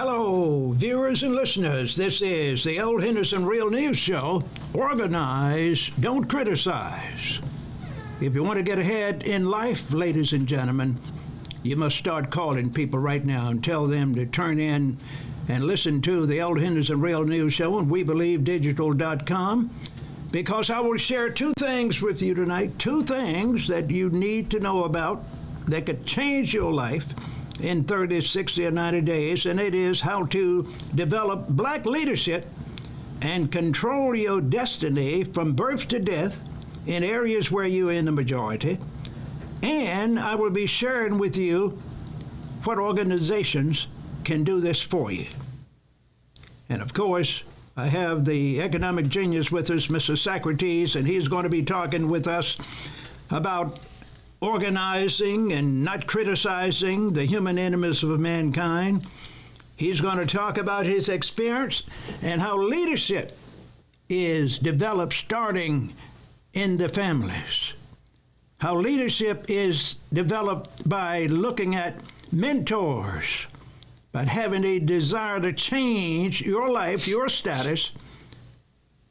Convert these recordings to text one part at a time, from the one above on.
Hello, viewers and listeners. This is the Old Henderson Real News Show. Organize, don't criticize. If you want to get ahead in life, ladies and gentlemen, you must start calling people right now and tell them to turn in and listen to the Old Henderson Real News Show on WeBelieveDigital.com, because I will share two things with you tonight, two things that you need to know about that could change your life in 30, 60, or 90 days, and it is how to develop black leadership and control your destiny from birth to death in areas where you're in the majority. And I will be sharing with you what organizations can do this for you. And of course, I have the economic genius with us, Mr. Socrates, and he's going to be talking with us about organizing and not criticizing the human enemies of mankind. He's going to talk about his experience and how leadership is developed starting in the families. How leadership is developed by looking at mentors, by having a desire to change your life, your status,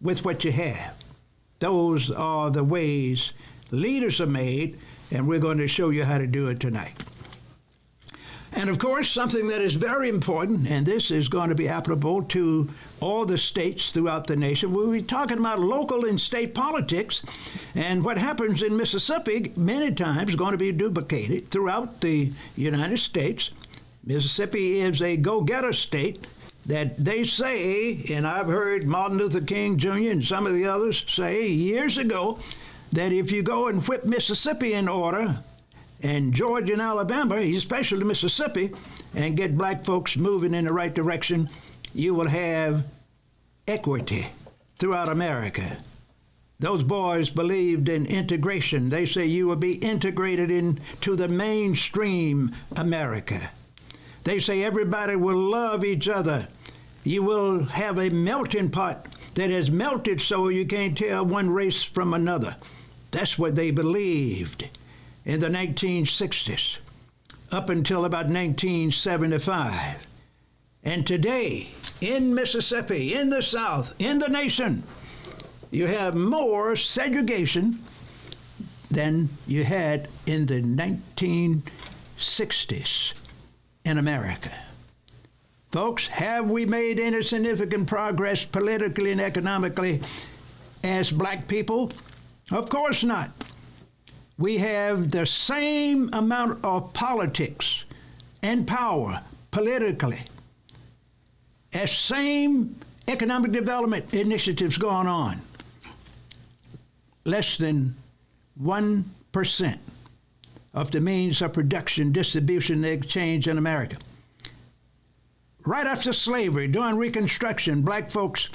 with what you have. Those are the ways leaders are made, and we're going to show you how to do it tonight. And of course, something that is very important, and this is going to be applicable to all the states throughout the nation. We'll be talking about local and state politics, and what happens in Mississippi many times is going to be duplicated throughout the United States. Mississippi is a go-getter state that they say, and I've heard Martin Luther King Jr. and some of the others say years ago, that if you go and whip Mississippi in order, and Georgia and Alabama, especially Mississippi, and get black folks moving in the right direction, you will have equity throughout America. Those boys believed in integration. They say you will be integrated into the mainstream America. They say everybody will love each other. You will have a melting pot that has melted so you can't tell one race from another. That's what they believed in the 1960s, up until about 1975. And today, in Mississippi, in the South, in the nation, you have more segregation than you had in the 1960s in America. Folks, have we made any significant progress politically and economically as black people? Of course not. We have the same amount of politics and power politically as same economic development initiatives going on. Less than 1% of the means of production, distribution, and exchange in America. Right after slavery, during Reconstruction, black folks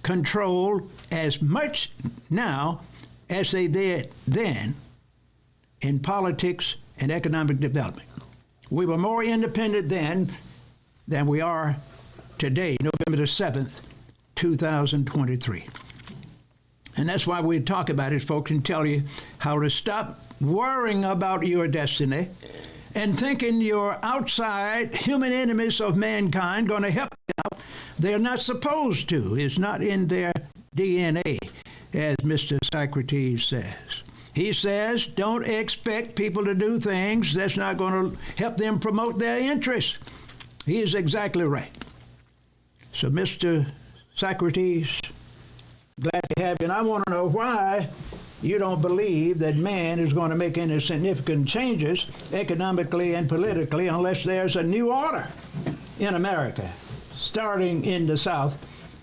control as much now as they did then in politics and economic development. We were more independent then than we are today, November the 7th, 2023. And that's why we talk about it, folks, and tell you how to stop worrying about your destiny and thinking your outside human enemies of mankind going to help you out. They're not supposed to. It's not in their DNA, as Mr. Socrates says. He says, don't expect people to do things that's not going to help them promote their interests. He is exactly right. So, Mr. Socrates, glad to have you. And I want to know why you don't believe that man is going to make any significant changes economically and politically unless there's a new order in America, starting in the South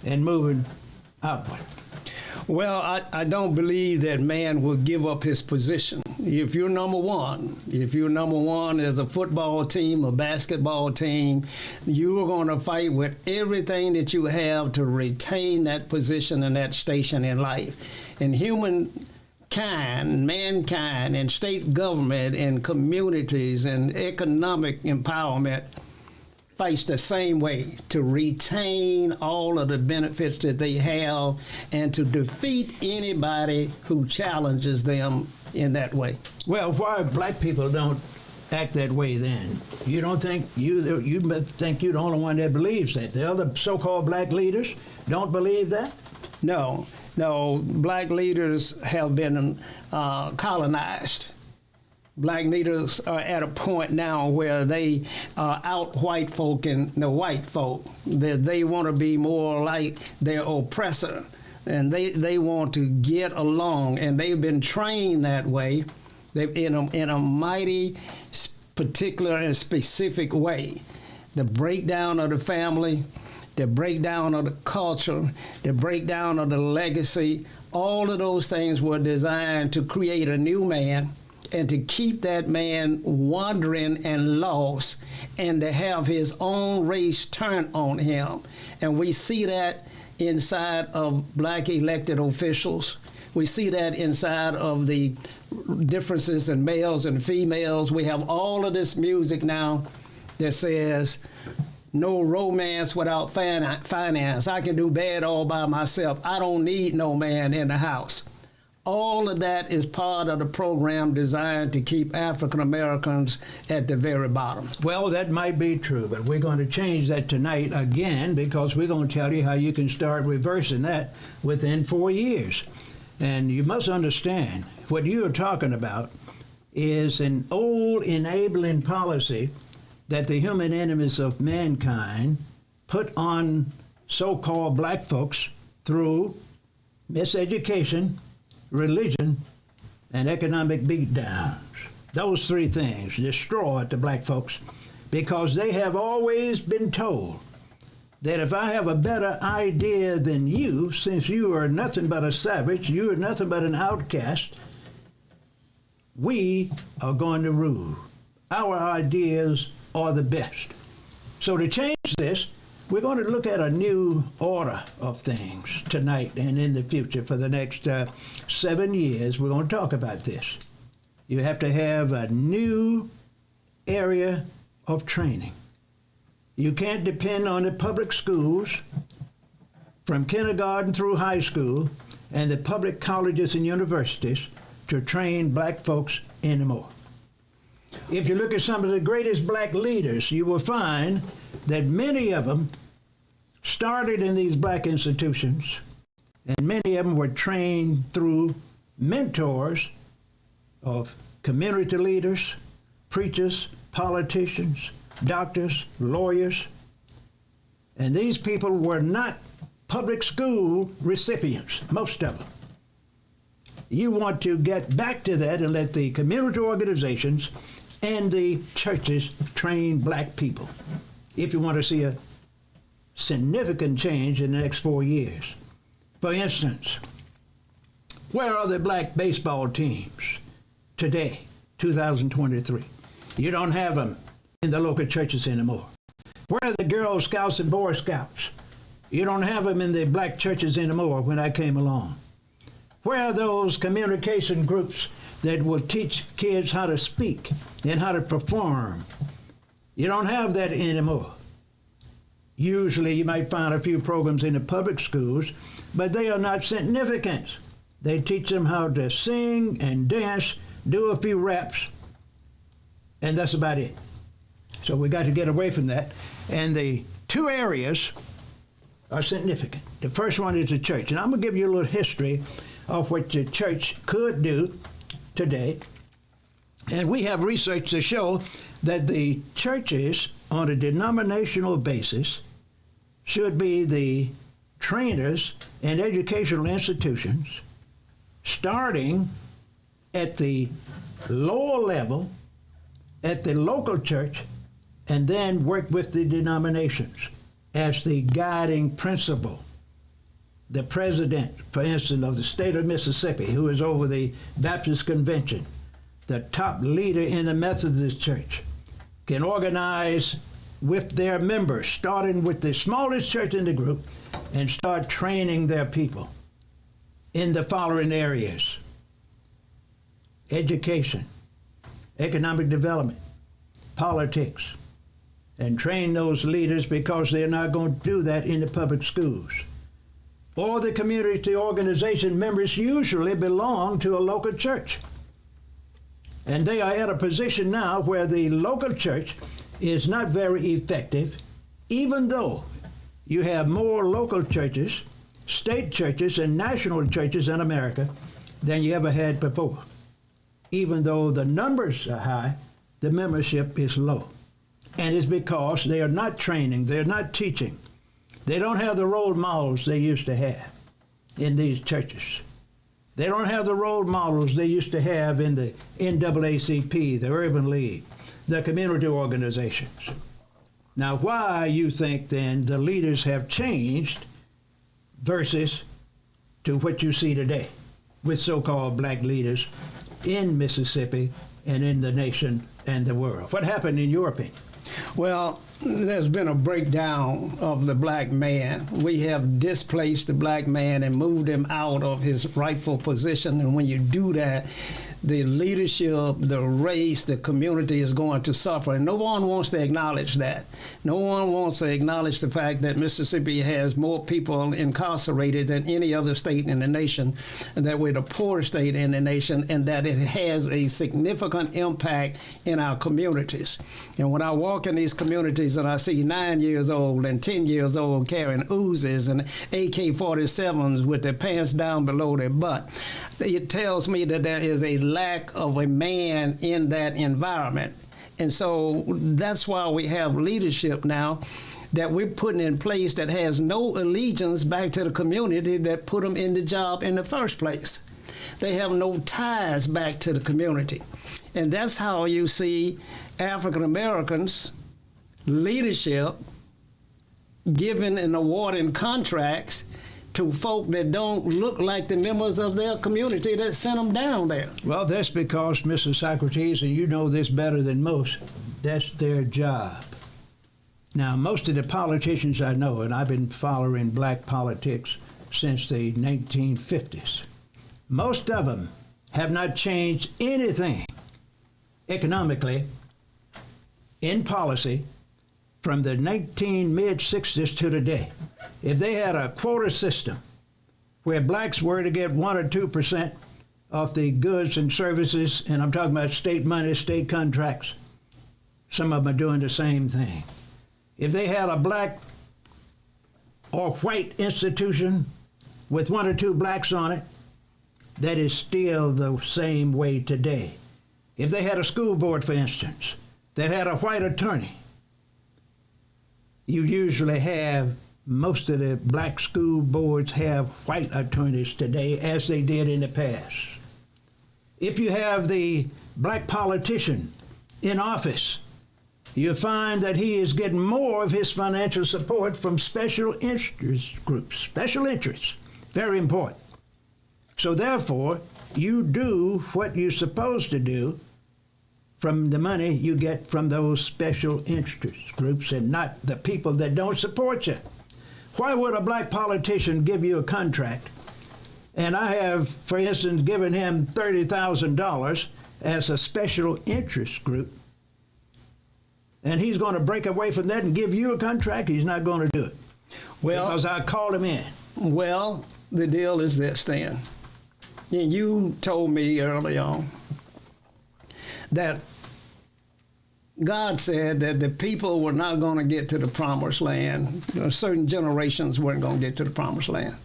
and moving outward. Well, I don't believe that man will give up his position. If you're number one as a football team, a basketball team, you are going to fight with everything that you have to retain that position and that station in life. And mankind, and state government, and communities, and economic empowerment fights the same way to retain all of the benefits that they have and to defeat anybody who challenges them in that way. Well, why black people don't act that way then? You don't think you think you're the only one that believes that? The other so-called black leaders don't believe that? No, black leaders have been colonized. Black leaders are at a point now where they out white folk and the white folk. They want to be more like their oppressor, and they want to get along, and they've been trained that way. In a mighty particular and specific way. The breakdown of the family, the breakdown of the culture, the breakdown of the legacy, all of those things were designed to create a new man and to keep that man wandering and lost and to have his own race turn on him. And we see that inside of black elected officials. We see that inside of the differences in males and females. We have all of this music now that says, no romance without finance. I can do bad all by myself. I don't need no man in the house. All of that is part of the program designed to keep African Americans at the very bottom. Well, that might be true, but we're going to change that tonight again because we're going to tell you how you can start reversing that within 4 years. And you must understand, what you're talking about is an old enabling policy that the human enemies of mankind put on so-called black folks through miseducation, religion, and economic beatdowns. Those three things destroyed the black folks because they have always been told that if I have a better idea than you, since you are nothing but a savage, you are nothing but an outcast, we are going to rule. Our ideas are the best. So to change this, we're going to look at a new order of things tonight and in the future. For the next 7 years, we're going to talk about this. You have to have a new area of training. You can't depend on the public schools from kindergarten through high school and the public colleges and universities to train black folks anymore. If you look at some of the greatest black leaders, you will find that many of them started in these black institutions, and many of them were trained through mentors of community leaders, preachers, politicians, doctors, lawyers, and these people were not public school recipients, most of them. You want to get back to that and let the community organizations and the churches train black people if you want to see a significant change in the next 4 years. For instance, where are the black baseball teams today, 2023? You don't have them in the local churches anymore. Where are the Girl Scouts and Boy Scouts? You don't have them in the black churches anymore when I came along. Where are those communication groups that will teach kids how to speak and how to perform? You don't have that anymore. Usually you might find a few programs in the public schools, but they are not significant. They teach them how to sing and dance, do a few raps, and that's about it. So we got to get away from that. And the two areas are significant. The first one is the church. And I'm going to give you a little history of what the church could do today. And we have research to show that the churches on a denominational basis should be the trainers and educational institutions starting at the lower level, at the local church, and then work with the denominations as the guiding principle. The president, for instance, of the state of Mississippi, who is over the Baptist Convention, the top leader in the Methodist Church, can organize with their members, starting with the smallest church in the group, and start training their people in the following areas: education, economic development, politics, and train those leaders because they're not going to do that in the public schools. Or the community organization members usually belong to a local church. And they are at a position now where the local church is not very effective, even though you have more local churches, state churches, and national churches in America than you ever had before. Even though the numbers are high, the membership is low. And it's because they are not training, they're not teaching. They don't have the role models they used to have in these churches. They don't have the role models they used to have in the NAACP, the Urban League, the community organizations. Now, why you think then the leaders have changed versus to what you see today with so-called black leaders in Mississippi and in the nation and the world? What happened in your opinion? Well, there's been a breakdown of the black man. We have displaced the black man and moved him out of his rightful position. And when you do that, the leadership, the race, the community is going to suffer. And no one wants to acknowledge that. No one wants to acknowledge the fact that Mississippi has more people incarcerated than any other state in the nation, and that we're the poorest state in the nation, and that it has a significant impact in our communities. And when I walk in these communities and I see 9 years old and 10 years old carrying Uzis and AK-47s with their pants down below their butt, it tells me that there is a lack of a man in that environment. And so that's why we have leadership now that we're putting in place that has no allegiance back to the community that put them in the job in the first place. They have no ties back to the community. And that's how you see African Americans leadership giving and awarding contracts to folk that don't look like the members of their community that sent them down there. Well, that's because, Mr. Socrates, and you know this better than most, that's their job. Now, most of the politicians I know, and I've been following black politics since the 1950s, most of them have not changed anything economically in policy from the mid-60s to today. If they had a quota system where blacks were to get 1 or 2% of the goods and services, and I'm talking about state money, state contracts, some of them are doing the same thing. If they had a black or white institution with 1 or 2 blacks on it, that is still the same way today. If they had a school board, for instance, that had a white attorney, you usually have most of the black school boards have white attorneys today, as they did in the past. If you have the black politician in office, you find that he is getting more of his financial support from special interest groups. Special interests, very important. So therefore, you do what you're supposed to do from the money you get from those special interest groups and not the people that don't support you. Why would a black politician give you a contract? And I have, for instance, given him $30,000 as a special interest group, and he's going to break away from that and give you a contract? He's not going to do it. Well, because I called him in. Well, the deal is this, Stan. You told me early on that God said that the people were not going to get to the promised land. Certain generations weren't going to get to the promised land.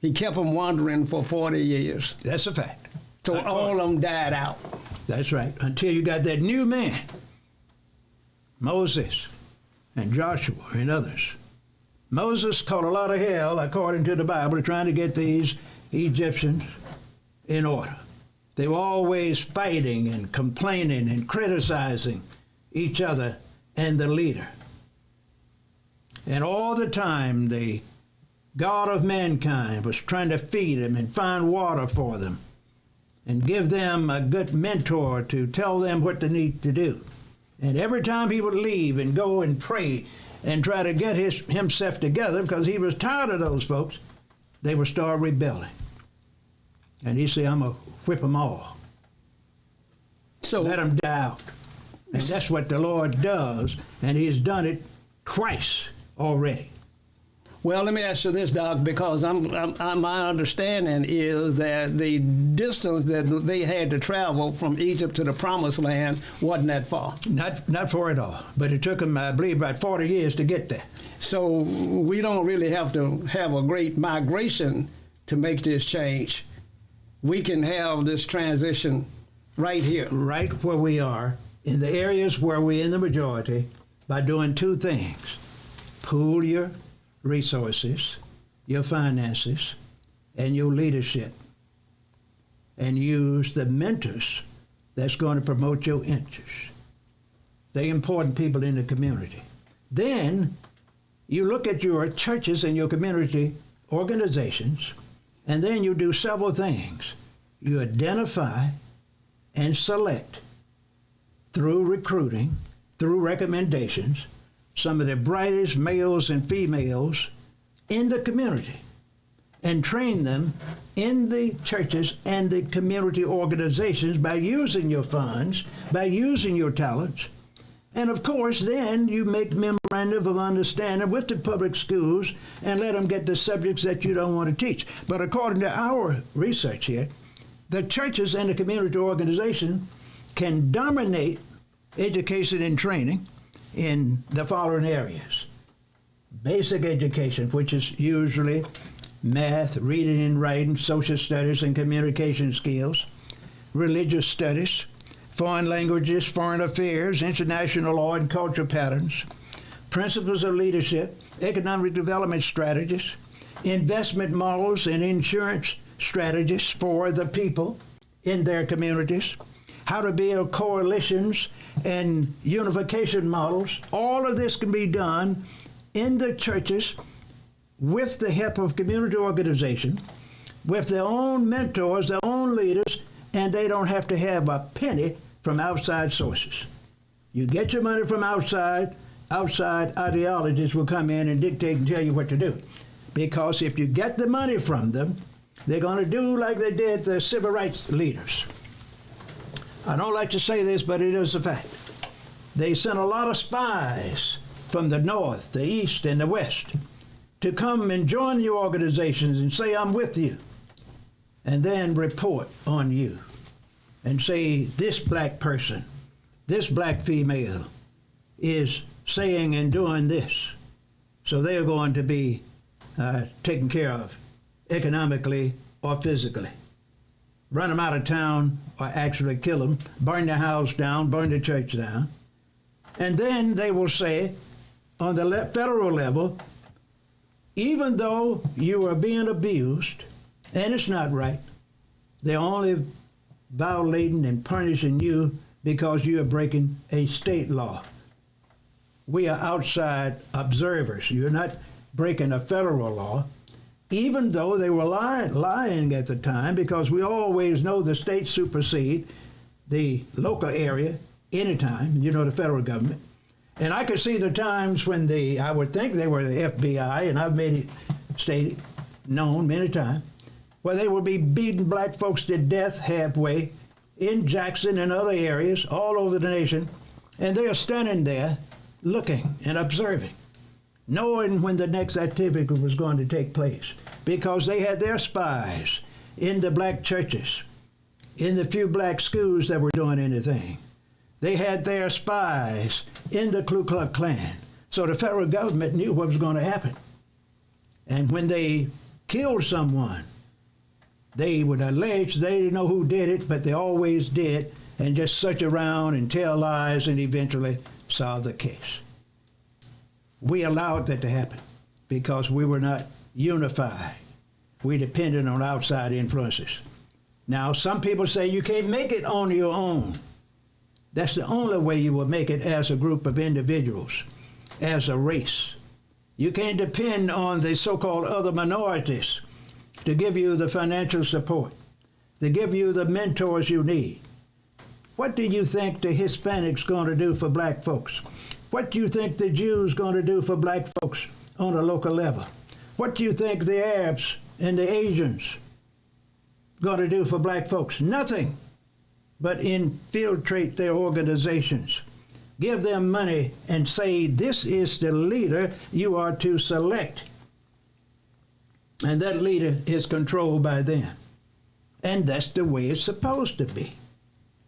He kept them wandering for 40 years. That's a fact. So all of them died out. That's right. Until you got that new man, Moses and Joshua and others. Moses caught a lot of hell, according to the Bible, trying to get these Egyptians in order. They were always fighting and complaining and criticizing each other and the leader. And all the time, the God of mankind was trying to feed them and find water for them and give them a good mentor to tell them what they need to do. And every time he would leave and go and pray and try to get himself together, because he was tired of those folks, they would start rebelling. And he said, I'm going to whip them all. So let them die out. And that's what the Lord does, and he's done it twice already. Well, let me ask you this, Doc, because my understanding is that the distance that they had to travel from Egypt to the Promised Land wasn't that far. Not far at all, but it took them, I believe, about 40 years to get there. So we don't really have to have a great migration to make this change. We can have this transition right here. Right where we are, in the areas where we're in the majority, by doing two things. Pool your resources, your finances, and your leadership, and use the mentors that's going to promote your interests. They're important people in the community. Then you look at your churches and your community organizations, and then you do several things. You identify and select through recruiting, through recommendations, some of the brightest males and females in the community and train them in the churches and the community organizations by using your funds, by using your talents. And of course, then you make memorandum of understanding with the public schools and let them get the subjects that you don't want to teach. But according to our research here, the churches and the community organization can dominate education and training in the following areas. Basic education, which is usually math, reading and writing, social studies and communication skills, religious studies, foreign languages, foreign affairs, international law and culture patterns, principles of leadership, economic development strategies, investment models and insurance strategies for the people in their communities, how to build coalitions and unification models. All of this can be done in the churches with the help of community organization, with their own mentors, their own leaders, and they don't have to have a penny from outside sources. You get your money from outside ideologies will come in and dictate and tell you what to do. Because if you get the money from them, they're going to do like they did the civil rights leaders. I don't like to say this, but it is a fact. They sent a lot of spies from the north, the east, and the west to come and join your organizations and say, I'm with you, and then report on you and say, this black person, this black female is saying and doing this. So they're going to be taken care of economically or physically. Run them out of town or actually kill them, burn the house down, burn the church down. And then they will say, on the federal level, even though you are being abused, and it's not right, they're only violating and punishing you because you are breaking a state law. We are outside observers. You're not breaking a federal law, even though they were lying at the time, because we always know the state supersede the local area anytime, the federal government. And I could see the times when I would think they were the FBI, and I've made it stated, known many times, where they would be beating black folks to death halfway in Jackson and other areas all over the nation, and they are standing there looking and observing, knowing when the next activity was going to take place, because they had their spies in the black churches, in the few black schools that were doing anything. They had their spies in the Ku Klux Klan. So the federal government knew what was going to happen. And when they killed someone, they would allege they didn't know who did it, but they always did, and just search around and tell lies and eventually solve the case. We allowed that to happen because we were not unified. We depended on outside influences. Now, some people say you can't make it on your own. That's the only way you will make it as a group of individuals, as a race. You can't depend on the so-called other minorities to give you the financial support, to give you the mentors you need. What do you think the Hispanics going to do for black folks? What do you think the Jews going to do for black folks on a local level? What do you think the Arabs and the Asians going to do for black folks? Nothing but infiltrate their organizations, give them money and say, this is the leader you are to select. and that leader is controlled by them. And that's the way it's supposed to be.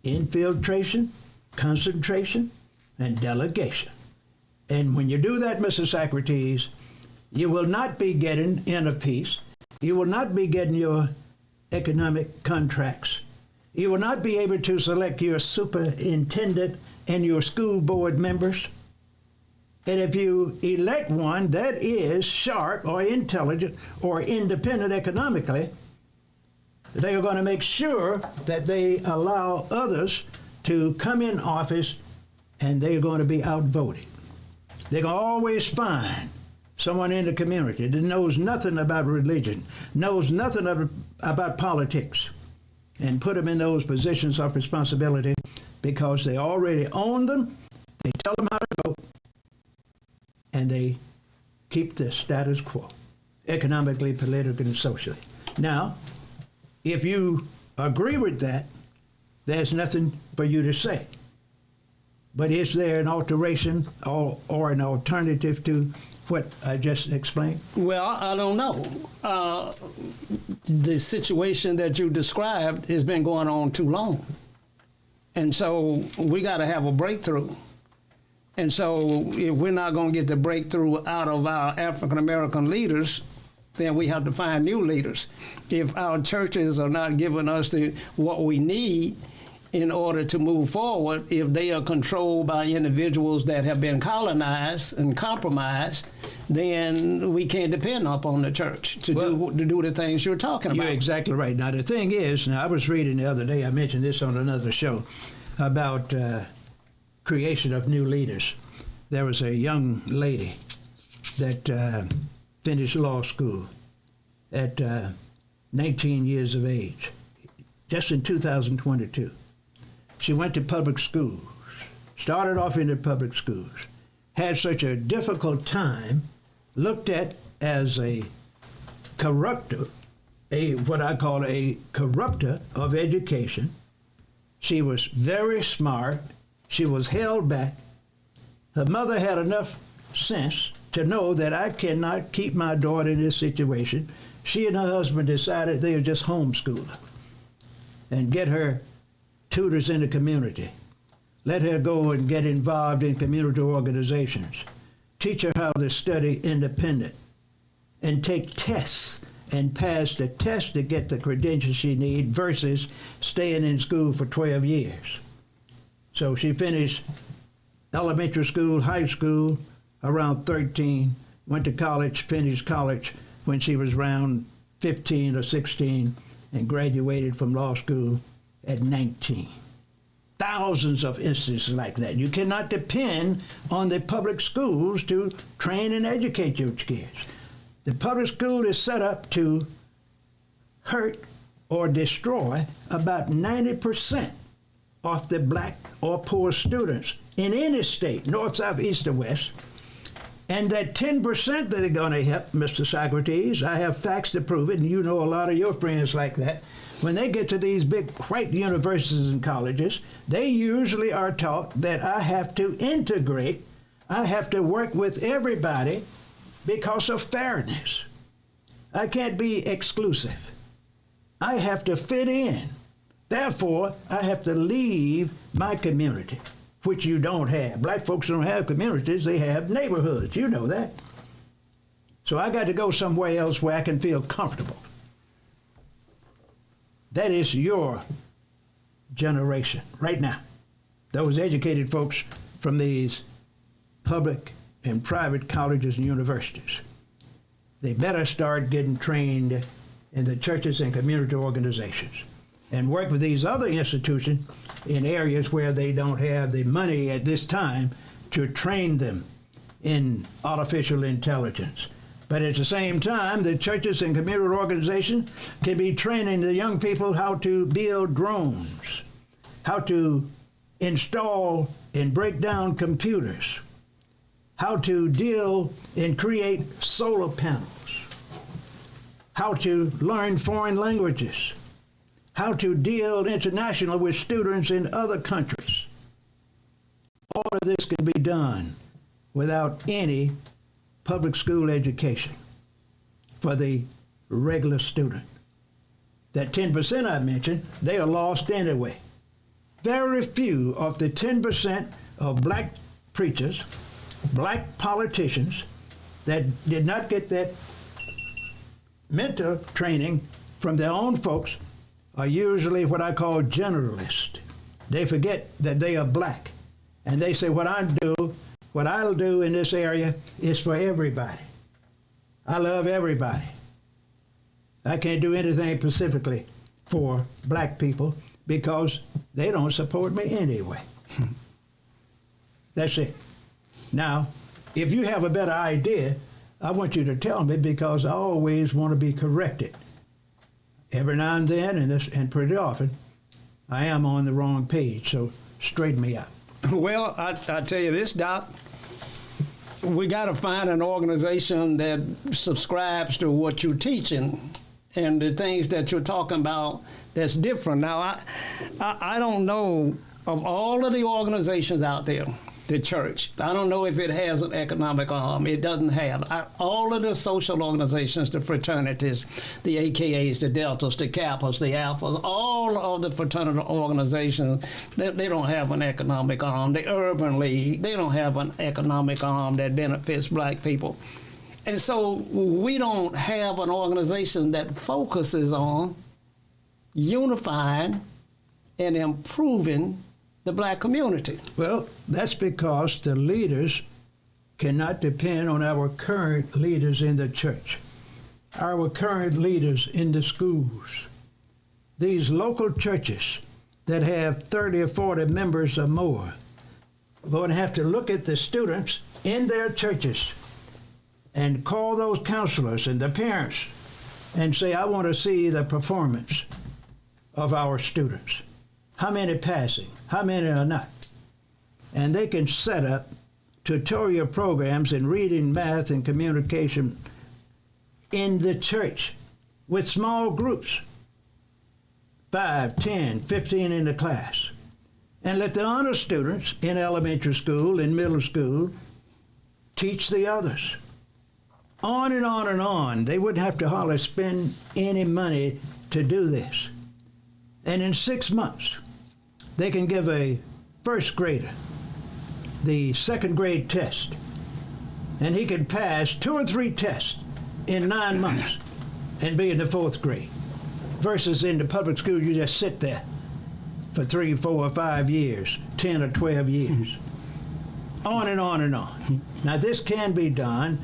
Infiltration, concentration, and delegation. And when you do that, Mr. Socrates, you will not be getting inner peace. You will not be getting your economic contracts. You will not be able to select your superintendent and your school board members. And if you elect one that is sharp or intelligent or independent economically, they are going to make sure that they allow others to come in office, and they're going to be outvoted. They're going to always find someone in the community that knows nothing about religion, knows nothing about politics, and put them in those positions of responsibility because they already own them, they tell them how to vote, and they keep the status quo, economically, politically, and socially. Now, if you agree with that, there's nothing for you to say. But is there an alteration or an alternative to what I just explained? Well, I don't know. The situation that you described has been going on too long. And so we got to have a breakthrough. And so if we're not going to get the breakthrough out of our African-American leaders, then we have to find new leaders. If our churches are not giving us what we need in order to move forward, if they are controlled by individuals that have been colonized and compromised, then we can't depend upon the church to do the things you're talking about. You're exactly right. Now, the thing is, I was reading the other day, I mentioned this on another show, about creation of new leaders. There was a young lady that finished law school at 19 years of age, just in 2022. She went to public schools, started off in the public schools, had such a difficult time, looked at as a corrupter, what I call a corrupter of education. She was very smart. She was held back. Her mother had enough sense to know that I cannot keep my daughter in this situation. She and her husband decided they would just homeschool her and get her tutors in the community. Let her go and get involved in community organizations. Teach her how to study independent and take tests and pass the test to get the credentials she needs versus staying in school for 12 years. So she finished elementary school, high school, around 13, went to college, finished college when she was around 15 or 16, and graduated from law school at 19. Thousands of instances like that. You cannot depend on the public schools to train and educate your kids. The public school is set up to hurt or destroy about 90% of the black or poor students in any state, north, south, east, or west. And that 10% that are going to help, Mr. Socrates, I have facts to prove it, and you know a lot of your friends like that. When they get to these big white universities and colleges, they usually are taught that I have to integrate, I have to work with everybody because of fairness. I can't be exclusive. I have to fit in. Therefore, I have to leave my community, which you don't have. Black folks don't have communities, they have neighborhoods. You know that. So I got to go somewhere else where I can feel comfortable. That is your generation right now. Those educated folks from these public and private colleges and universities. They better start getting trained in the churches and community organizations and work with these other institutions in areas where they don't have the money at this time to train them in artificial intelligence. But at the same time, the churches and community organizations can be training the young people how to build drones, how to install and break down computers, how to deal and create solar panels, how to learn foreign languages, how to deal internationally with students in other countries. All of this can be done without any public school education for the regular student. That 10% I mentioned, they are lost anyway. Very few of the 10% of black preachers, black politicians that did not get that mentor training from their own folks are usually what I call generalists. They forget that they are black. And they say, what I'll do in this area is for everybody. I love everybody. I can't do anything specifically for black people because they don't support me anyway. That's it. Now, if you have a better idea, I want you to tell me because I always want to be corrected. Every now and then, and pretty often, I am on the wrong page, so straighten me out. Well, I tell you this, Doc. We got to find an organization that subscribes to what you're teaching and the things that you're talking about that's different. Now, I don't know of all of the organizations out there, the church. I don't know if it has an economic arm. It doesn't have. All of the social organizations, the fraternities, the AKAs, the Deltas, the Kappas, the Alphas, all of the fraternity organizations, they don't have an economic arm. The Urban League, they don't have an economic arm that benefits black people. And so we don't have an organization that focuses on unifying and improving the black community. Well, that's because the leaders cannot depend on our current leaders in the church, our current leaders in the schools. These local churches that have 30 or 40 members or more are going to have to look at the students in their churches and call those counselors and the parents and say, I want to see the performance of our students. How many passing? How many are not? And they can set up tutorial programs in reading, math, and communication in the church with small groups, 5, 10, 15 in the class. And let the honor students in elementary school, in middle school, teach the others. On and on and on. They wouldn't have to hardly spend any money to do this. And in 6 months, they can give a first grader the second grade test, and he can pass 2 or 3 tests in 9 months and be in the 4th grade. Versus in the public school, you just sit there for 3, 4, or 5 years, 10 or 12 years. On and on and on. Now this can be done,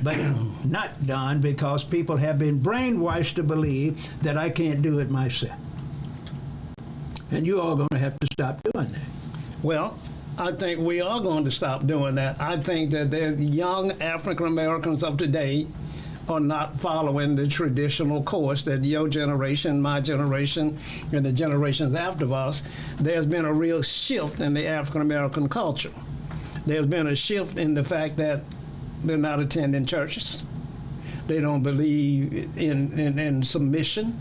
but not done because people have been brainwashed to believe that I can't do it myself. And you are going to have to stop doing that. Well, I think we are going to stop doing that. I think that the young African Americans of today are not following the traditional course that your generation, my generation, and the generations after us. There's been a real shift in the African American culture. There's been a shift in the fact that they're not attending churches. They don't believe in submission.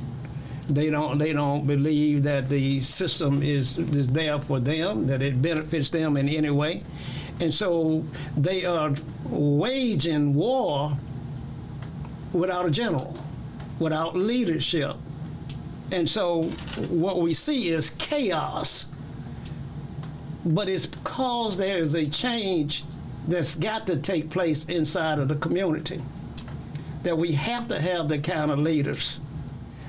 They don't believe that the system is there for them, that it benefits them in any way. And so they are waging war without a general, without leadership. And so what we see is chaos. But it's because there is a change that's got to take place inside of the community, that we have to have the kind of leaders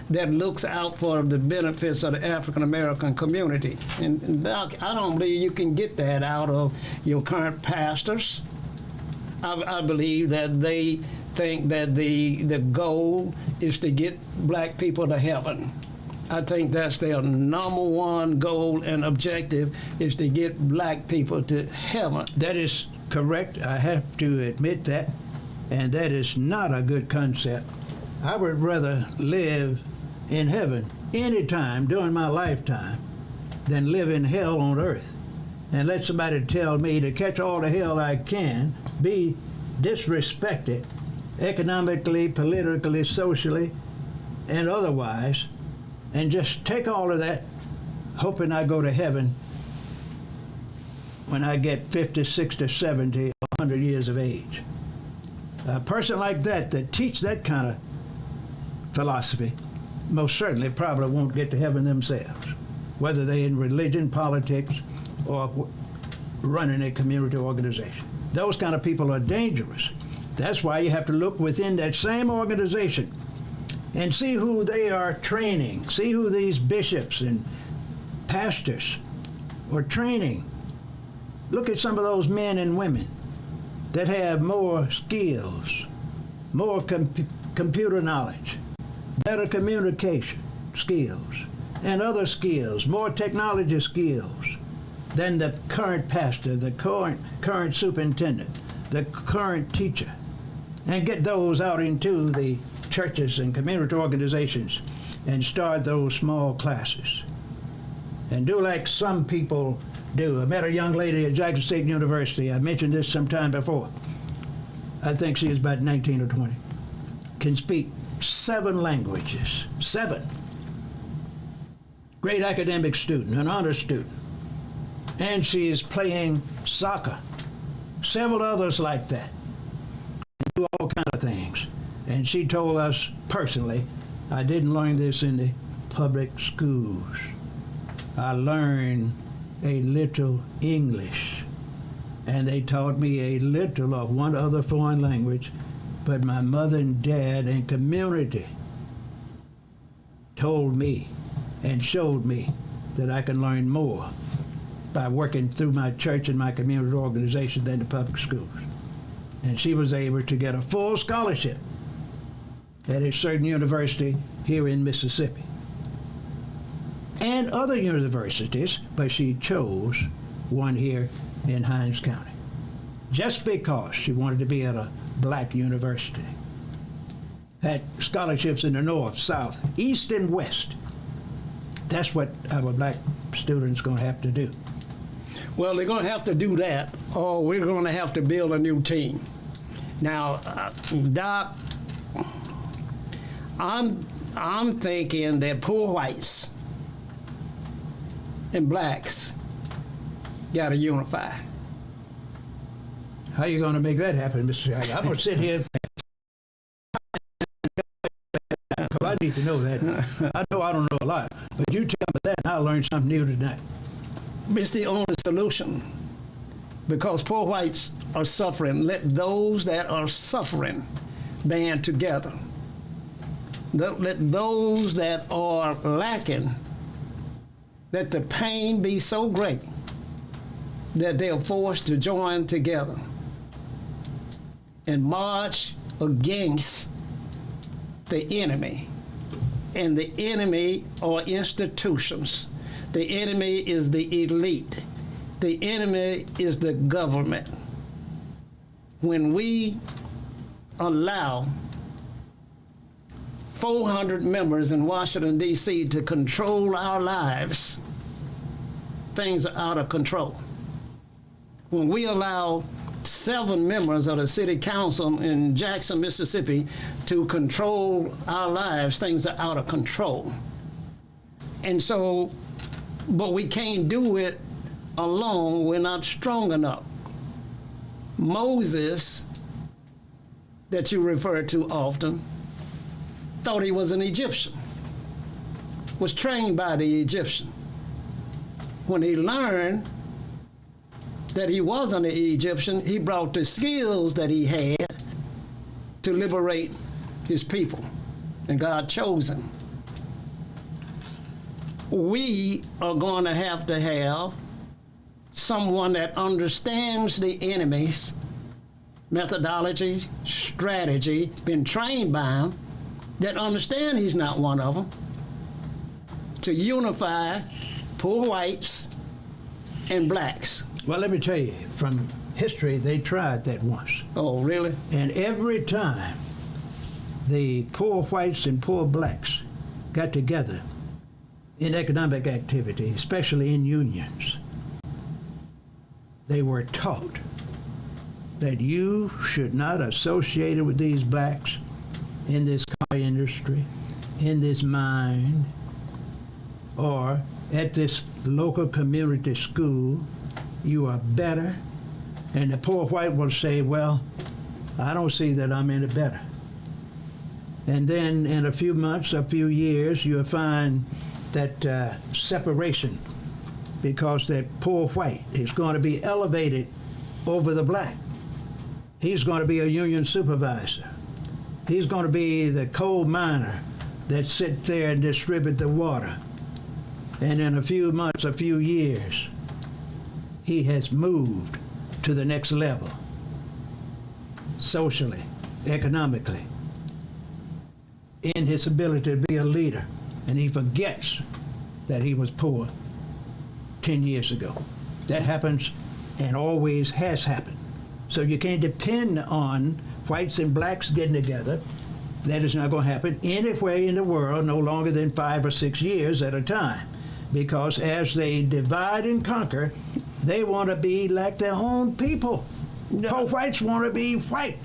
that looks out for the benefits of the African American community. And Doc, I don't believe you can get that out of your current pastors. I believe that they think that the goal is to get black people to heaven. I think that's their number one goal and objective, is to get black people to heaven. That is correct. I have to admit that. And that is not a good concept. I would rather live in heaven any time during my lifetime than live in hell on earth and let somebody tell me to catch all the hell I can, be disrespected economically, politically, socially, and otherwise, and just take all of that, hoping I go to heaven when I get 50, 60, 70, 100 years of age. A person like that teach that kind of philosophy most certainly probably won't get to heaven themselves, whether they're in religion, politics, or running a community organization. Those kind of people are dangerous. That's why you have to look within that same organization and see who they are training, see who these bishops and pastors are training. Look at some of those men and women that have more skills, more computer knowledge, better communication skills, and other skills, more technology skills than the current pastor, the current superintendent, the current teacher, and get those out into the churches and community organizations and start those small classes. And do like some people do. I met a young lady at Jackson State University. I mentioned this sometime before. I think she is about 19 or 20. Can speak 7 languages. 7. Great academic student, an honor student. And she is playing soccer. Several others like that. Do all kinds of things. And she told us personally, I didn't learn this in the public schools. I learned a little English, and they taught me a little of one other foreign language, but my mother and dad and community told me and showed me that I can learn more by working through my church and my community organization than the public schools. And she was able to get a full scholarship at a certain university here in Mississippi and other universities, but she chose one here in Hinds County just because she wanted to be at a black university. Had scholarships in the north, south, east, and west. That's what our black students going to have to do. Well, they're going to have to do that, or we're going to have to build a new team. Now, Doc, I'm thinking that poor whites and blacks got to unify. How are you going to make that happen, Mr. Shaggy? I'm going to sit here because I need to know that. I know I don't know a lot, but you tell me that and I'll learn something new tonight. It's the only solution, because poor whites are suffering. Let those that are suffering band together. Let those that are lacking, let the pain be so great that they are forced to join together and march against the enemy. And the enemy are institutions. The enemy is the elite. The enemy is the government. When we allow 400 members in Washington, D.C. to control our lives, things are out of control. When we allow 7 members of the city council in Jackson, Mississippi to control our lives, things are out of control. And so, but we can't do it alone. We're not strong enough. Moses, that you refer to often, thought he was an Egyptian, was trained by the Egyptian. When he learned that he wasn't an Egyptian, he brought the skills that he had to liberate his people, and God chose him. We are going to have someone that understands the enemy's methodology, strategy, been trained by him, that understand he's not one of them, to unify poor whites and blacks. Well, let me tell you, from history, they tried that once. Oh, really? And every time the poor whites and poor blacks got together in economic activity, especially in unions, they were taught that you should not associate with these blacks in this car industry, in this mine, or at this local community school. You are better. And the poor white will say, well, I don't see that I'm any better. And then in a few months, a few years, you'll find that separation, because that poor white is going to be elevated over the black. He's going to be a union supervisor. He's going to be the coal miner that sit there and distribute the water. And in a few months, a few years, he has moved to the next level, socially, economically, in his ability to be a leader. And he forgets that he was poor 10 years ago. That happens and always has happened. So you can't depend on whites and blacks getting together. That is not going to happen anywhere in the world, no longer than 5 or 6 years at a time. Because as they divide and conquer, they want to be like their own people. No. Poor whites want to be white.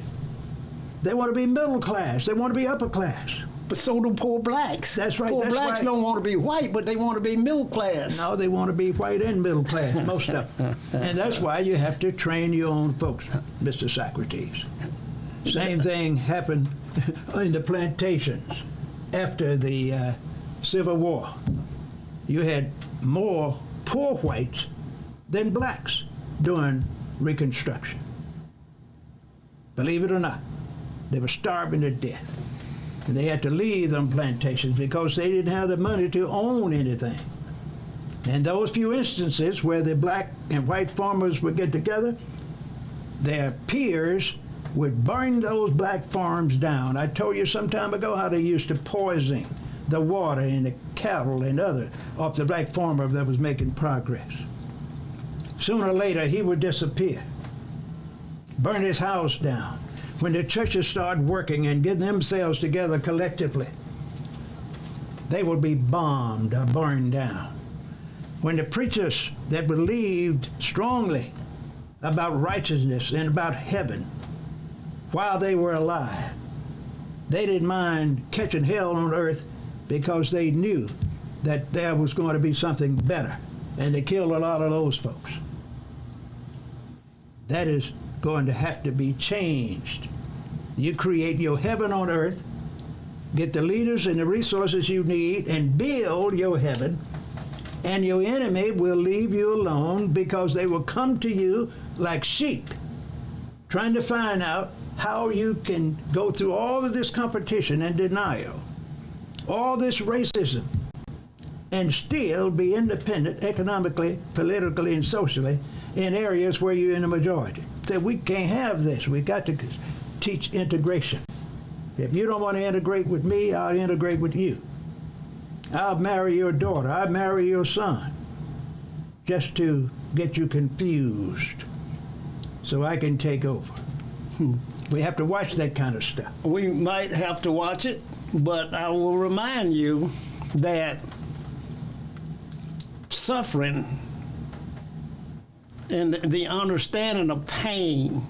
They want to be middle class. They want to be upper class. But so do poor blacks. That's right. Poor that's blacks right. don't want to be white, but they want to be middle class. No, they want to be white and middle class, most of them. And that's why you have to train your own folks, Mr. Socrates. Same thing happened in the plantations after the Civil War. You had more poor whites than blacks during Reconstruction. Believe it or not, they were starving to death. And they had to leave them plantations because they didn't have the money to own anything. And those few instances where the black and white farmers would get together, their peers would burn those black farms down. I told you some time ago how they used to poison the water and the cattle and other off the black farmer that was making progress. Sooner or later, he would disappear, burn his house down. When the churches start working and getting themselves together collectively, they will be bombed or burned down. When the preachers that believed strongly about righteousness and about heaven while they were alive, they didn't mind catching hell on earth because they knew that there was going to be something better, and they killed a lot of those folks. That is going to have to be changed. You create your heaven on earth, get the leaders and the resources you need, and build your heaven, and your enemy will leave you alone because they will come to you like sheep, trying to find out how you can go through all of this competition and denial, all this racism, and still be independent economically, politically, and socially in areas where you're in the majority. So we can't have this. We've got to teach integration. If you don't want to integrate with me, I'll integrate with you. I'll marry your daughter. I'll marry your son, just to get you confused so I can take over. We have to watch that kind of stuff. We might have to watch it, but I will remind you that suffering and the understanding of pain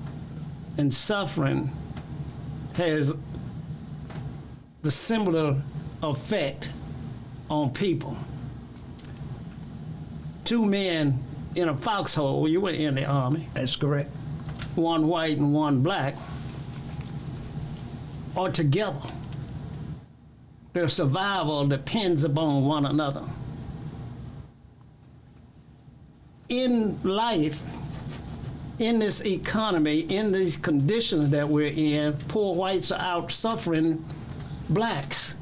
and suffering has the similar effect on people. Two men in a foxhole, you were in the Army. That's correct. One white and one black, are together. Their survival depends upon one another. In life, in this economy, in these conditions that we're in, poor whites are out suffering blacks.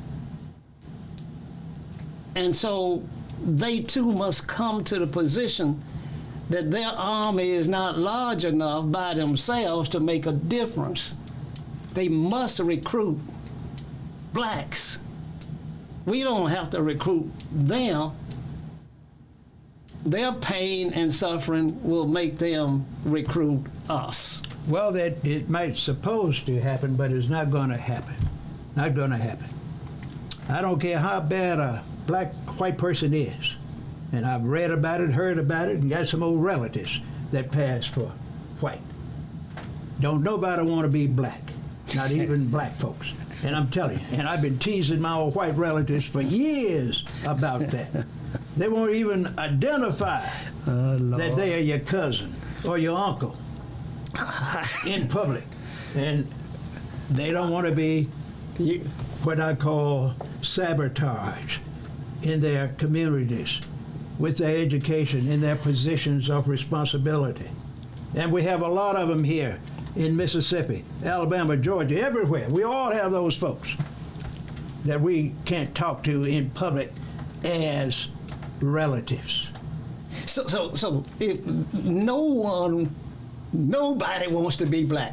And so they too must come to the position that their army is not large enough by themselves to make a difference. They must recruit blacks. We don't have to recruit them. Their pain and suffering will make them recruit us. Well, that it might supposed to happen, but it's not going to happen. Not going to happen. I don't care how bad a black white person is, and I've read about it, heard about it, and got some old relatives that pass for white. Don't nobody want to be black, not even black folks. And I'm telling you, and I've been teasing my old white relatives for years about that. They won't even identify that they are your cousin or your uncle in public. And they don't want to be what I call sabotage in their communities with their education, in their positions of responsibility. And we have a lot of them here in Mississippi, Alabama, Georgia, everywhere. We all have those folks that we can't talk to in public as relatives. So if nobody wants to be black.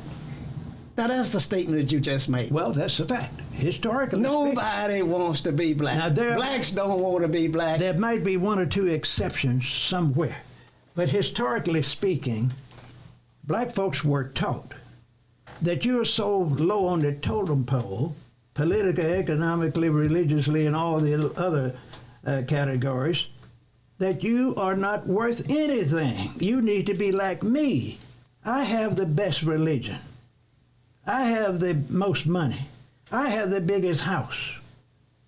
Now that's the statement that you just made. Well, that's the fact. Historically nobody wants to be black. Now, blacks don't want to be black. There might be one or two exceptions somewhere. But historically speaking, black folks were taught that you're so low on the totem pole, politically, economically, religiously, and all the other categories, that you are not worth anything. You need to be like me. I have the best religion. I have the most money. I have the biggest house.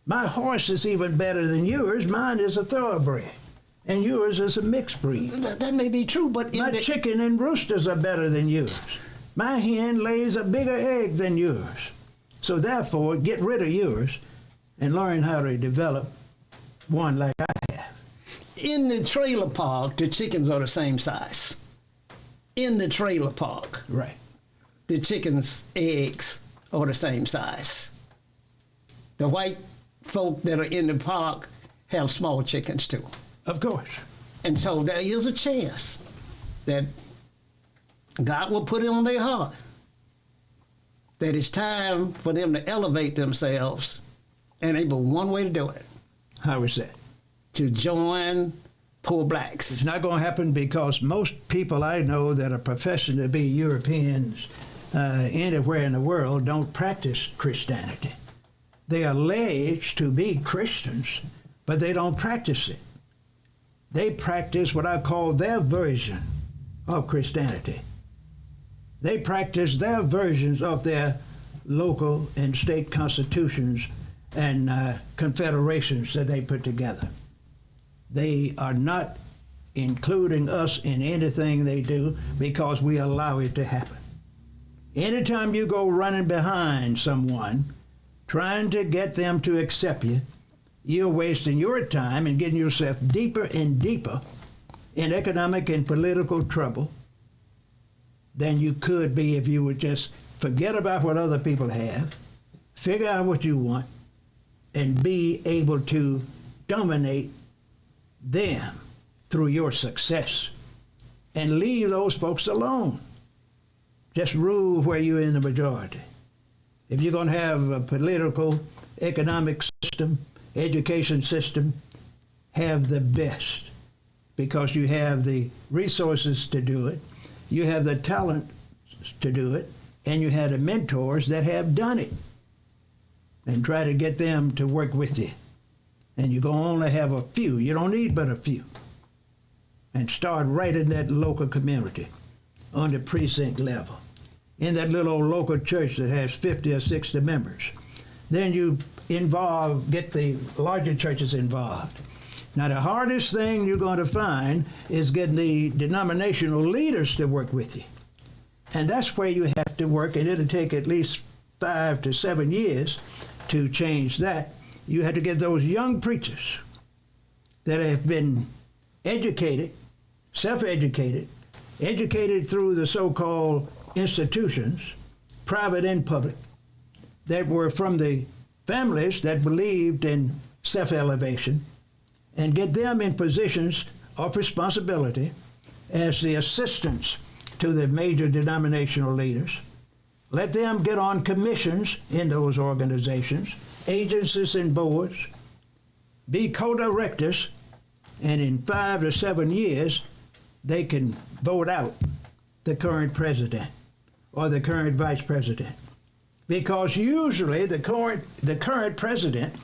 My horse is even better than yours. Mine is a thoroughbred, and yours is a mixed breed. That may be true, but my chicken and roosters are better than yours. My hen lays a bigger egg than yours. So therefore, get rid of yours and learn how to develop one like I have. In the trailer park, the chickens are the same size. In the trailer park. Right. The chickens' eggs are the same size. The white folk that are in the park have small chickens too. Of course. And so there is a chance that God will put it on their heart that it's time for them to elevate themselves, and there's but one way to do it. How is that? To join poor blacks. It's not going to happen because most people I know that are professing to be Europeans anywhere in the world don't practice Christianity. They allege to be Christians, but they don't practice it. They practice what I call their version of Christianity. They practice their versions of their local and state constitutions and confederations that they put together. They are not including us in anything they do because we allow it to happen. Anytime you go running behind someone, trying to get them to accept you, you're wasting your time and getting yourself deeper and deeper in economic and political trouble than you could be if you would just forget about what other people have, figure out what you want, and be able to dominate them through your success and leave those folks alone. Just rule where you're in the majority. If you're going to have a political, economic system, education system, have the best, because you have the resources to do it, you have the talent to do it, and you have the mentors that have done it. And try to get them to work with you. And you're going to only have a few. You don't need but a few. And start right in that local community, on the precinct level, in that little old local church that has 50 or 60 members. Then you get the larger churches involved. Now, the hardest thing you're going to find is getting the denominational leaders to work with you. And that's where you have to work, and it'll take at least 5 to 7 years to change that. You have to get those young preachers that have been educated, self-educated, educated through the so-called institutions, private and public, that were from the families that believed in self-elevation, and get them in positions of responsibility as the assistants to the major denominational leaders. Let them get on commissions in those organizations, agencies and boards, be co-directors, and in 5 to 7 years, they can vote out the current president or the current vice president. Because usually the current president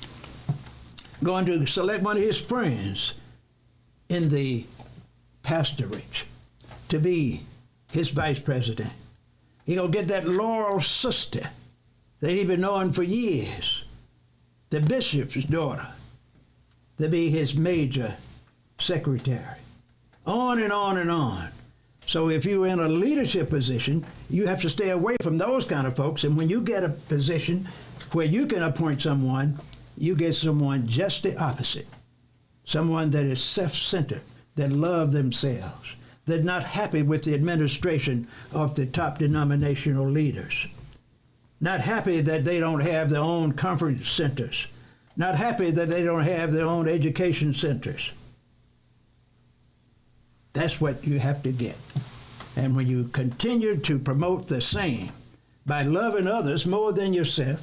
going to select one of his friends in the pastorage to be his vice president. He's going to get that Laurel sister that he's been knowing for years, the bishop's daughter, to be his major secretary. On and on and on. So if you're in a leadership position, you have to stay away from those kind of folks. And when you get a position where you can appoint someone, you get someone just the opposite. Someone that is self-centered, that love themselves, that not happy with the administration of the top denominational leaders, not happy that they don't have their own conference centers, not happy that they don't have their own education centers. That's what you have to get. And when you continue to promote the same by loving others more than yourself,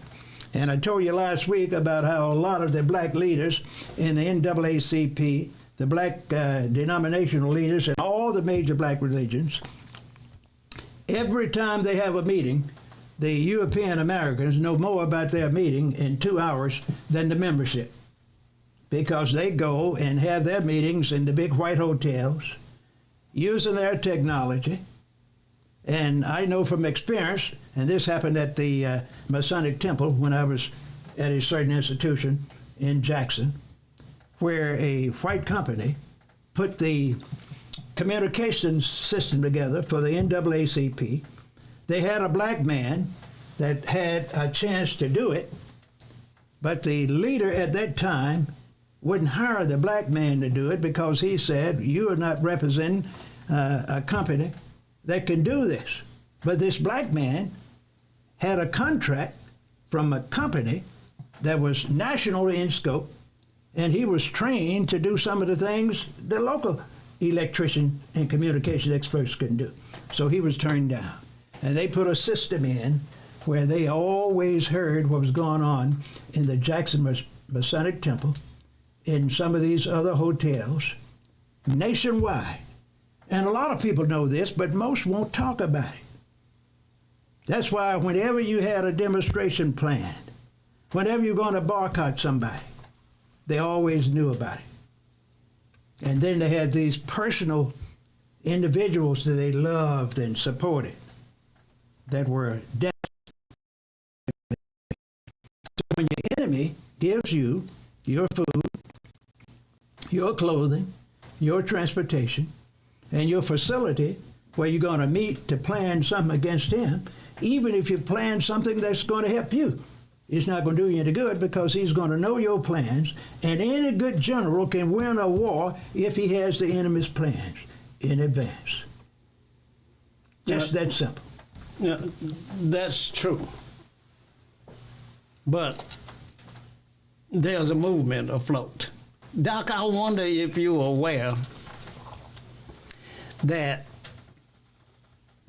and I told you last week about how a lot of the black leaders in the NAACP, the black denominational leaders in all the major black religions, every time they have a meeting, the European Americans know more about their meeting in 2 hours than the membership, because they go and have their meetings in the big white hotels, using their technology. And I know from experience, and this happened at the Masonic Temple when I was at a certain institution in Jackson, where a white company put the communications system together for the NAACP. They had a black man that had a chance to do it, but the leader at that time wouldn't hire the black man to do it because he said, you are not representing a company that can do this. But this black man had a contract from a company that was national in scope, and he was trained to do some of the things the local electrician and communication experts couldn't do. So he was turned down. And they put a system in where they always heard what was going on in the Jackson Masonic Temple, in some of these other hotels, nationwide. And a lot of people know this, but most won't talk about it. That's why whenever you had a demonstration planned, whenever you're going to boycott somebody, they always knew about it. And then they had these personal individuals that they loved and supported that were dead. So when your enemy gives you your food, your clothing, your transportation, and your facility where you're going to meet to plan something against him, even if you plan something that's going to help you, it's not going to do you any good, because he's going to know your plans, and any good general can win a war if he has the enemy's plans in advance. Just that simple. Yeah, that's true. But there's a movement afloat. Doc, I wonder if you're aware that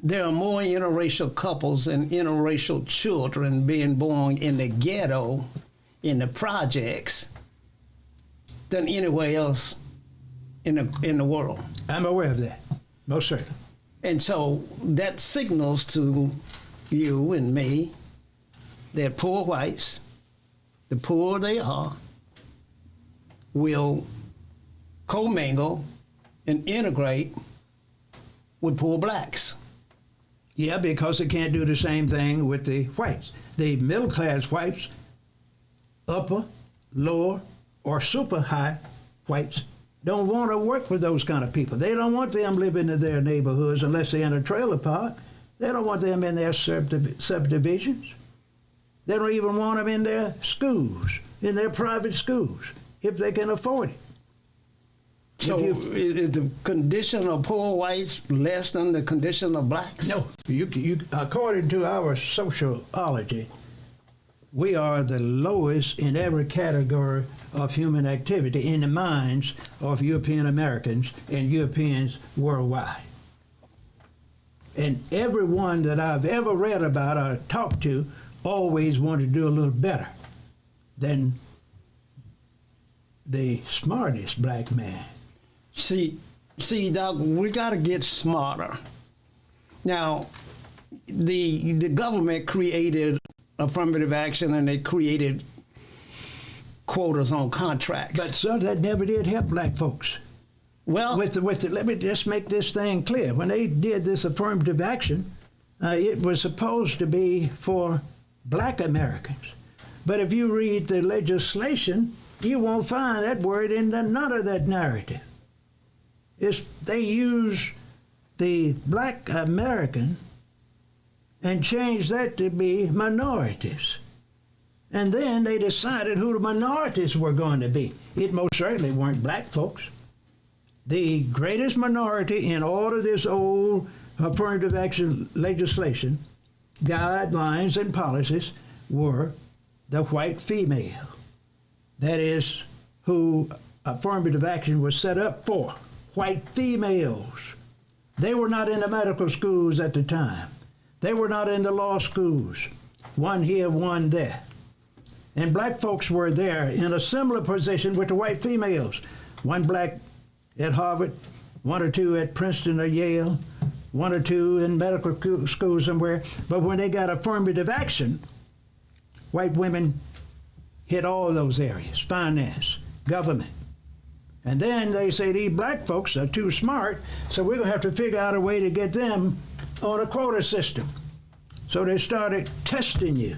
there are more interracial couples and interracial children being born in the ghetto, in the projects, than anywhere else in the world. I'm aware of that, most certainly. And so that signals to you and me that poor whites, the poor they are, will commingle and integrate with poor blacks. Yeah, because they can't do the same thing with the whites. The middle-class whites, upper, lower, or super high whites, don't want to work with those kind of people. They don't want them living in their neighborhoods unless they're in a trailer park. They don't want them in their subdivisions. They don't even want them in their schools, in their private schools, if they can afford it. So is the condition of poor whites less than the condition of blacks? No. According to our sociology, we are the lowest in every category of human activity in the minds of European Americans and Europeans worldwide. And everyone that I've ever read about or talked to always wanted to do a little better than the smartest black man. See, Doc, we got to get smarter. Now, the government created affirmative action, and they created quotas on contracts. But so that never did help black folks. Well, let me just make this thing clear. When they did this affirmative action, it was supposed to be for black Americans. But if you read the legislation, you won't find that word in none of that narrative. They use the black American and change that to be minorities. And then they decided who the minorities were going to be. It most certainly weren't black folks. The greatest minority in all of this old affirmative action legislation, guidelines, and policies were the white female. That is who affirmative action was set up for, white females. They were not in the medical schools at the time. They were not in the law schools, one here, one there. And black folks were there in a similar position with the white females. One black at Harvard, one or two at Princeton or Yale, one or two in medical school somewhere. But when they got affirmative action, white women hit all those areas, finance, government. And then they say these black folks are too smart, so we're going to have to figure out a way to get them on a quota system. So they started testing you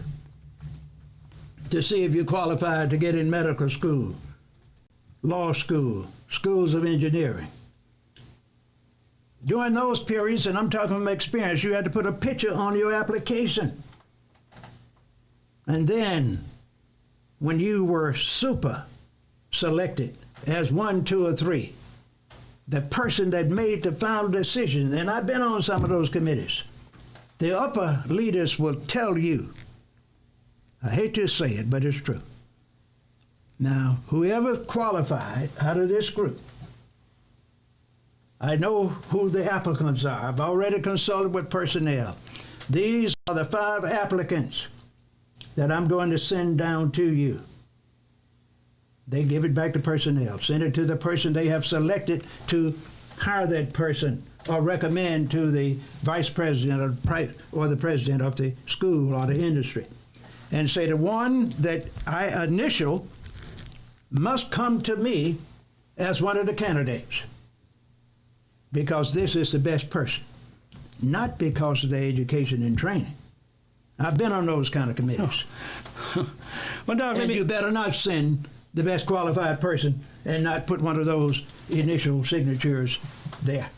to see if you qualified to get in medical school, law school, schools of engineering. During those periods, and I'm talking from experience, you had to put a picture on your application. And then, when you were super selected as 1, 2, or 3, the person that made the final decision, and I've been on some of those committees, the upper leaders will tell you, I hate to say it, but it's true. Now, whoever qualified out of this group, I know who the applicants are. I've already consulted with personnel. These are the 5 applicants that I'm going to send down to you. They give it back to personnel, send it to the person they have selected to hire that person or recommend to the vice president or the president of the school or the industry. And say the one that I initial must come to me as one of the candidates because this is the best person, not because of their education and training. I've been on those kind of committees. Well, Doc, and you better not send the best qualified person and not put one of those initial signatures there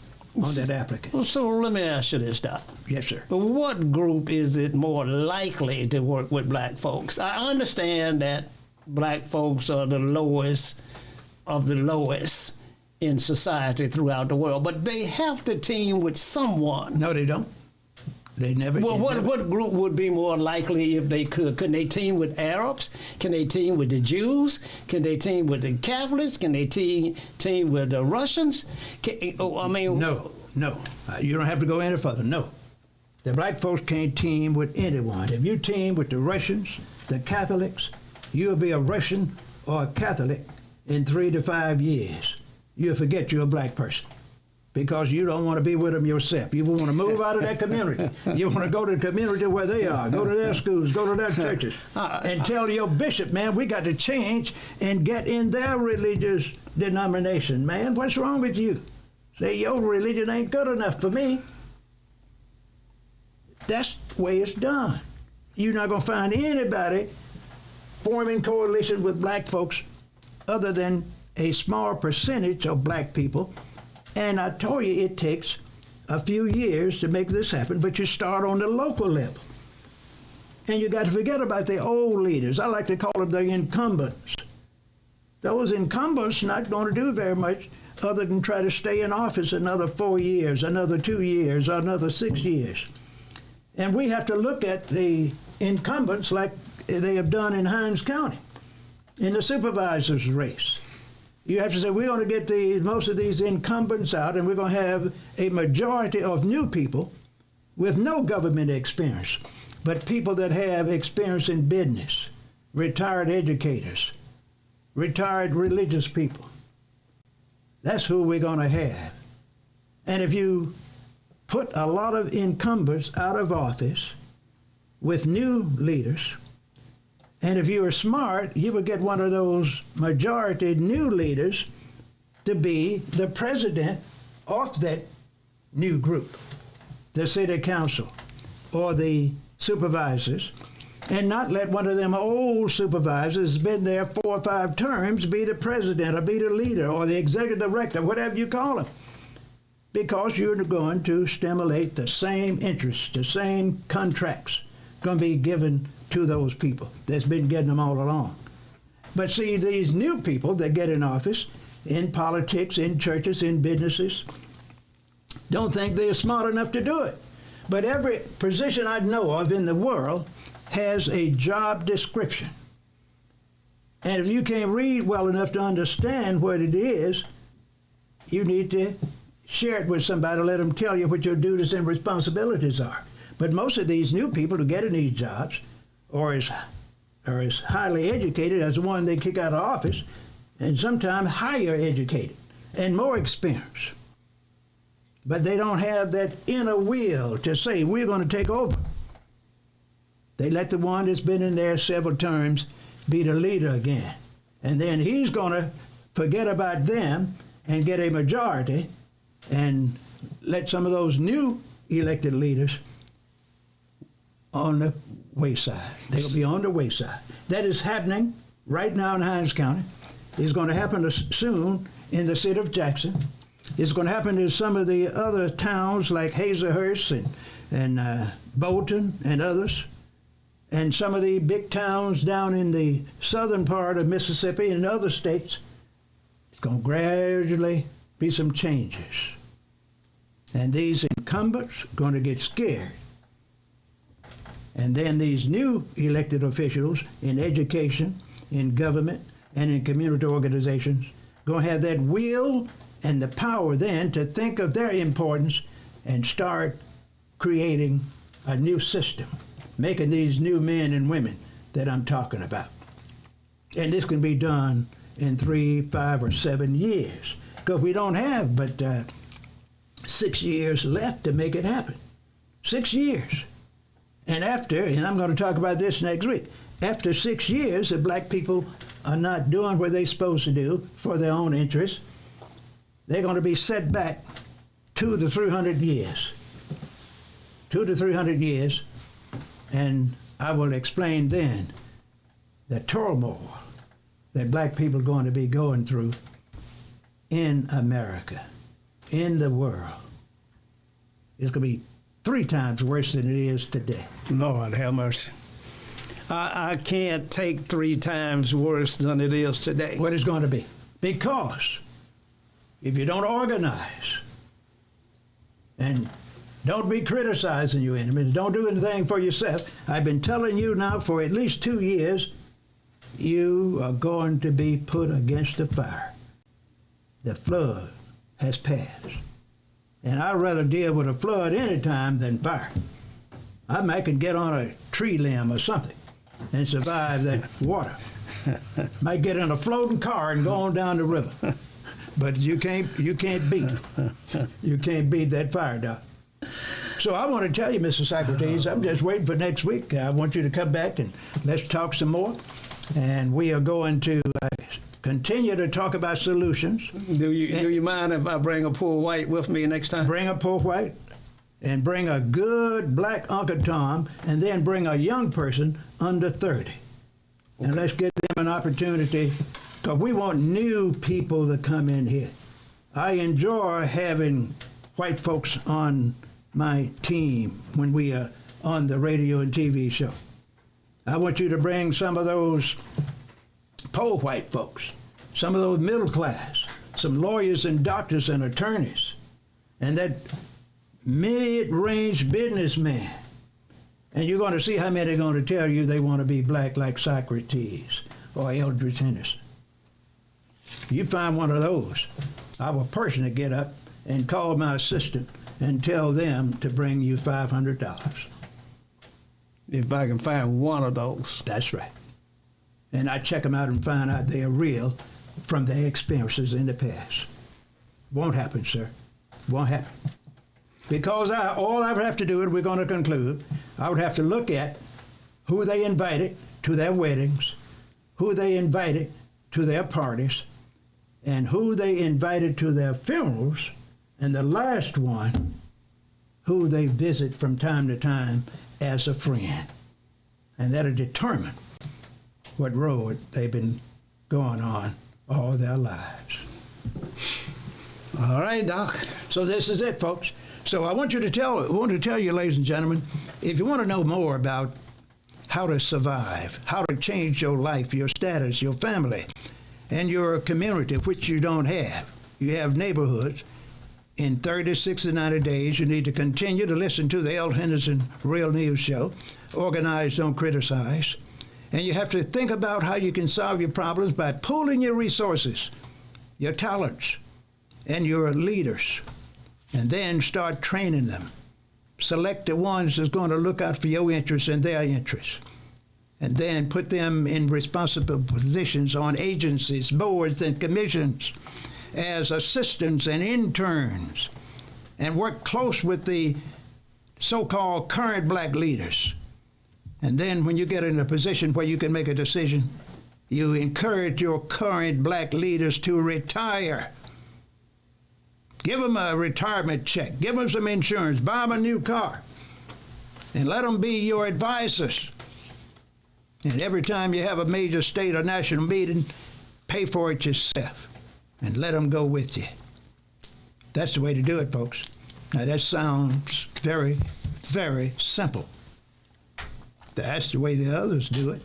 on that applicant. Well, so let me ask you this, Doc. Yes, sir. But what group is it more likely to work with black folks? I understand that black folks are the lowest of the lowest in society throughout the world, but they have to team with someone. No, they don't. They never. Well, what group would be more likely if they could? Couldn't they team with Arabs? Can they team with the Jews? Can they team with the Catholics? Can they team with the Russians? No. You don't have to go any further. No. The black folks can't team with anyone. If you team with the Russians, the Catholics, you'll be a Russian or a Catholic in 3 to 5 years. You'll forget you're a black person because you don't want to be with them yourself. You want to move out of that community. You want to go to the community where they are, go to their schools, go to their churches, and tell your bishop, man, we got to change and get in their religious denomination. Man, what's wrong with you? Say, your religion ain't good enough for me. That's the way it's done. You're not going to find anybody forming coalition with black folks other than a small percentage of black people. And I told you it takes a few years to make this happen, but you start on the local level. And you got to forget about the old leaders. I like to call them the incumbents. Those incumbents not going to do very much other than try to stay in office another 4 years, another 2 years, or another 6 years. And we have to look at the incumbents like they have done in Hinds County, in the supervisor's race. You have to say, we're going to get most of these incumbents out, and we're going to have a majority of new people with no government experience, but people that have experience in business, retired educators, retired religious people. That's who we're going to have. And if you put a lot of incumbents out of office with new leaders, and if you were smart, you would get one of those majority new leaders to be the president of that new group, the city council or the supervisors, and not let one of them old supervisors who's been there 4 or 5 terms be the president or be the leader or the executive director, whatever you call him, because you're going to stimulate the same interests, the same contracts going to be given to those people that's been getting them all along. But see, these new people that get in office, in politics, in churches, in businesses, don't think they're smart enough to do it. But every position I know of in the world has a job description. And if you can't read well enough to understand what it is, you need to share it with somebody, let them tell you what your duties and responsibilities are. But most of these new people who get in these jobs are as highly educated as the one they kick out of office, and sometimes higher educated and more experienced. But they don't have that inner will to say, we're going to take over. They let the one that's been in there several terms be the leader again. And then he's going to forget about them and get a majority and let some of those new elected leaders on the wayside. They'll be on the wayside. That is happening right now in Hinds County. It's going to happen soon in the city of Jackson. It's going to happen in some of the other towns like Hazelhurst and Bolton and others, and some of the big towns down in the southern part of Mississippi and other states. It's going to gradually be some changes. And these incumbents are going to get scared. And then these new elected officials in education, in government, and in community organizations going to have that will and the power then to think of their importance and start creating a new system, making these new men and women that I'm talking about. And this can be done in 3, 5, or 7 years, because we don't have but 6 years left to make it happen. 6 years. And after, and I'm going to talk about this next week, after 6 years, if black people are not doing what they're supposed to do for their own interests, they're going to be set back 200 to 300 years. 200 to 300 years, and I will explain then the turmoil that black people are going to be going through in America, in the world. It's going to be 3 times worse than it is today. Lord have mercy. I can't take 3 times worse than it is today. What it's going to be. Because if you don't organize and don't be criticizing your enemies, don't do anything for yourself, I've been telling you now for at least 2 years, you are going to be put against the fire. The flood has passed. And I'd rather deal with a flood any time than fire. I might can get on a tree limb or something and survive that water. Might get in a floating car and go on down the river. But you can't beat that fire, Doc. So I want to tell you, Mr. Socrates, I'm just waiting for next week. I want you to come back and let's talk some more. And we are going to continue to talk about solutions. Do you mind if I bring a poor white with me next time? Bring a poor white, and bring a good black Uncle Tom, and then bring a young person under 30. Okay. And let's give them an opportunity, because we want new people to come in here. I enjoy having white folks on my team when we are on the radio and TV show. I want you to bring some of those poor white folks, some of those middle class, some lawyers and doctors and attorneys, and that mid-range businessman. And you're going to see how many are going to tell you they want to be black like Socrates or Eldridge Henderson. You find one of those, I will personally get up and call my assistant and tell them to bring you $500. If I can find one of those. That's right. And I check them out and find out they are real from their experiences in the past. Won't happen, sir. Won't happen. Because all I would have to do, and we're going to conclude, I would have to look at who they invited to their weddings, who they invited to their parties, and who they invited to their funerals, and the last one, who they visit from time to time as a friend. And that'll determine what road they've been going on all their lives. All right, Doc. So this is it, folks. So I want to tell you, ladies and gentlemen, if you want to know more about how to survive, how to change your life, your status, your family, and your community, which you don't have. You have neighborhoods. In 30, 60, 90 days, you need to continue to listen to the Eld Henderson Real News Show. Organize, don't criticize. And you have to think about how you can solve your problems by pooling your resources, your talents, and your leaders, and then start training them. Select the ones that's going to look out for your interests and their interests, and then put them in responsible positions on agencies, boards, and commissions as assistants and interns, and work close with the so-called current black leaders. And then when you get in a position where you can make a decision, you encourage your current black leaders to retire. Give them a retirement check. Give them some insurance. Buy them a new car. And let them be your advisors. And every time you have a major state or national meeting, pay for it yourself. And let them go with you. That's the way to do it, folks. Now, that sounds very, very simple. That's the way the others do it.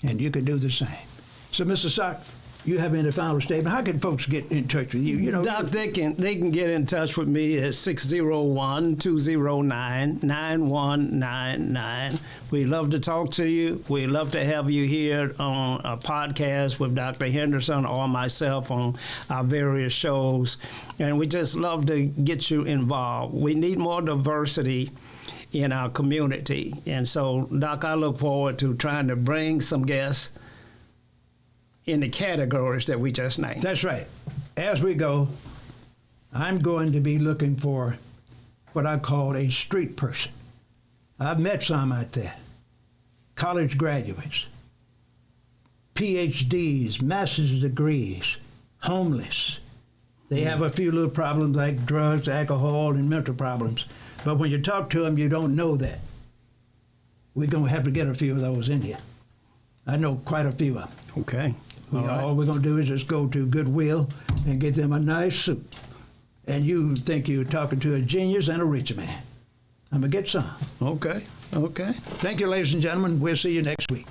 And you can do the same. So, Mr. Sock, you have any final statement? How can folks get in touch with you? You know, Doc, they can get in touch with me at 601-209-9199. We love to talk to you. We love to have you here on a podcast with Dr. Henderson or myself on our various shows. And we just love to get you involved. We need more diversity in our community. And so, Doc, I look forward to trying to bring some guests in the categories that we just named. That's right. As we go, I'm going to be looking for what I call a street person. I've met some out there. College graduates, PhDs, master's degrees, homeless. They have a few little problems like drugs, alcohol, and mental problems. But when you talk to them, you don't know that. We're going to have to get a few of those in here. I know quite a few of them. Okay. All we're going to do is just go to Goodwill and get them a nice suit. And you think you're talking to a genius and a rich man. I'm going to get some. Okay. Thank you, ladies and gentlemen. We'll see you next week.